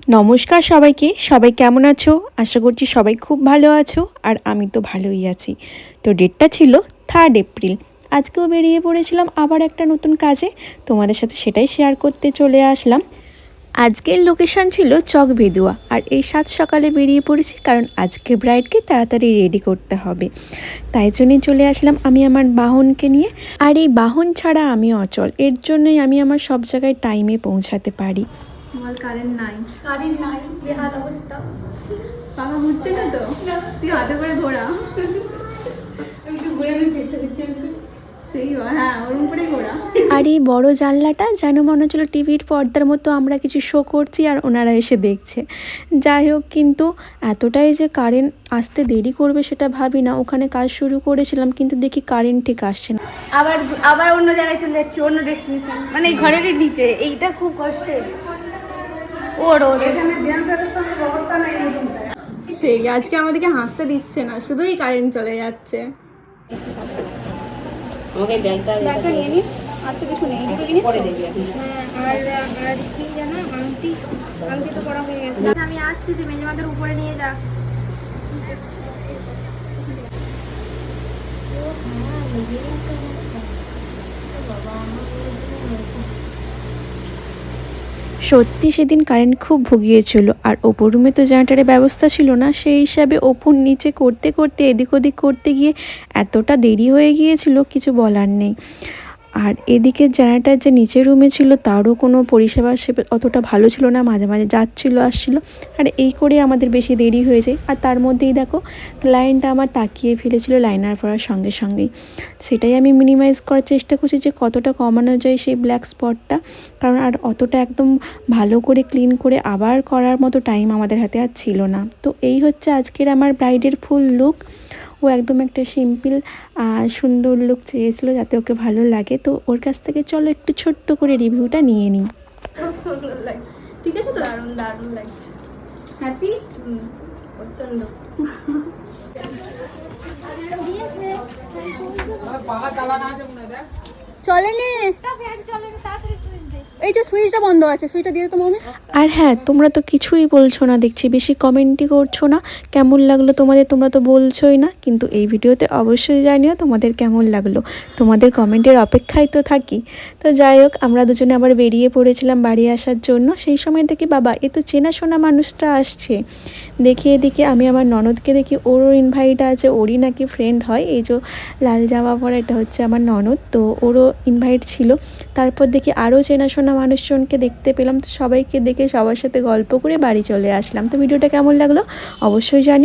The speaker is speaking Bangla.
নমস্কার সবাইকে। সবাই কেমন আছো? আশা করছি সবাই খুব ভালো আছো, আর আমি তো ভালোই আছি। তো ডেটটা ছিল 3 এপ্রিল। আজকেও বেরিয়ে পড়েছিলাম আবার একটা নতুন কাজে, তোমাদের সাথে সেটাই শেয়ার করতে চলে আসলাম। আজকের লোকেশন ছিল চক ভেদুয়া, আর এই সাত সকালে বেরিয়ে পড়েছি কারণ আজকের ব্রাইডকে তাড়াতাড়ি রেডি করতে হবে। তাই জন্যই চলে আসলাম আমি আমার বাহনকে নিয়ে। আর এই বাহন ছাড়া আমি অচল, এর জন্যই আমি আমার সব জায়গায় টাইমে পৌঁছাতে পারি। আমার কারেন্ট নাই বেহাল অবস্থা। পাখা ঘুরছে না তো, তুই হাতে করে ঘোরা। আমি একটু ঘুরে চেষ্টা করছি, সেই হ্যাঁ ওরম করে ঘোরা। আর এই বড় জানলাটা যেন মনে হচ্ছিল টিভির পর্দার মতো আমরা কিছু শো করছি আর ওনারা এসে দেখছে। যাই হোক, কিন্তু এতটাই যে কারেন্ট আসতে দেরি করবে সেটা ভাবি না। ওখানে কাজ শুরু করেছিলাম, কিন্তু দেখি কারেন্ট ঠিক আসছে না। আবার অন্য জায়গায় চলে যাচ্ছি, অন্য ডেস্টিনেশন, মানে এই ঘরেরই নিচে। এইটা খুব কষ্টের। ওর এখানে জেনারেটরের সঙ্গে ব্যবস্থা নাই। সেই আজকে আমাদেরকে হাসতে দিচ্ছে না, শুধুই কারেন্ট চলে যাচ্ছে। আমাকে ব্যাগটা নিয়ে নিস, আর তো কিছু নেই। দুটো জিনিস পরে দেখবি এখন। আর কি জানো, আংটি তো পড়া হয়ে গেছে। আমি আসছি, তুই মেজমাদের উপরে নিয়ে যা। সত্যি সেদিন কারেন্ট খুব ভুগিয়েছিল, আর ওপর রুমে তো জেনারেটারের ব্যবস্থা ছিল না। সেই হিসাবে ওপর নিচে করতে করতে এদিক ওদিক করতে গিয়ে এতটা দেরি হয়ে গিয়েছিল, কিছু বলার নেই। আর এদিকে জেনারেটার যে নিচের রুমে ছিল তারও কোনো পরিষেবা অতটা ভালো ছিল না, মাঝে মাঝে যাচ্ছিলো আসছিলো। আর এই করে আমাদের বেশি দেরি হয়ে যায়। আর তার মধ্যেই দেখো ক্লায়েন্টটা আমার তাকিয়ে ফেলেছিল লাইনার পরার সঙ্গে সঙ্গেই। সেটাই আমি মিনিমাইজ করার চেষ্টা করছি যে কতটা কমানো যায় সেই ব্ল্যাক স্পটটা, কারণ আর অতটা একদম ভালো করে ক্লিন করে আবার করার মতো টাইম আমাদের হাতে আর ছিল না। তো এই হচ্ছে আজকের আমার ব্রাইডের ফুল লুক। ও একদম একটা সিম্পল সুন্দর লুক চেয়েছিল যাতে ওকে ভালো লাগে। তো ওর কাছ থেকে চলো একটু ছোট্ট করে রিভিউটা নিয়ে নিই। ঠিক আছে তো, দারুণ লাগছে। হ্যাপি? প্রচন্ড। চলেনি, এই যে সুইচটা বন্ধ আছে, সুইচটা দিয়ে তো মনে। আর হ্যাঁ, তোমরা তো কিছুই বলছো না দেখছি, বেশি কমেন্টই করছো না। কেমন লাগলো তোমাদের? তোমরা তো বলছোই না, কিন্তু এই ভিডিওতে অবশ্যই জানিও তোমাদের কেমন লাগলো। তোমাদের কমেন্টের অপেক্ষায় তো থাকি। তো যাই হোক, আমরা দুজনে আবার বেরিয়ে পড়েছিলাম বাড়ি আসার জন্য। সেই সময় দেখি বাবা এ তো চেনাশোনা মানুষটা আসছে। দেখি এদিকে আমি আমার ননদকে দেখি, ওরও ইনভাইট আছে, ওরই নাকি ফ্রেন্ড হয়। এই যে লাল জামা পরা, এটা হচ্ছে আমার ননদ, তো ওরও ইনভাইট ছিল। তারপর দেখি আরও চেনাশোনা মানুষজনকে দেখতে পেলাম। তো সবাইকে দেখে সবার সাথে গল্প করে বাড়ি চলে আসলাম। তো ভিডিওটা কেমন লাগলো অবশ্যই জানিও।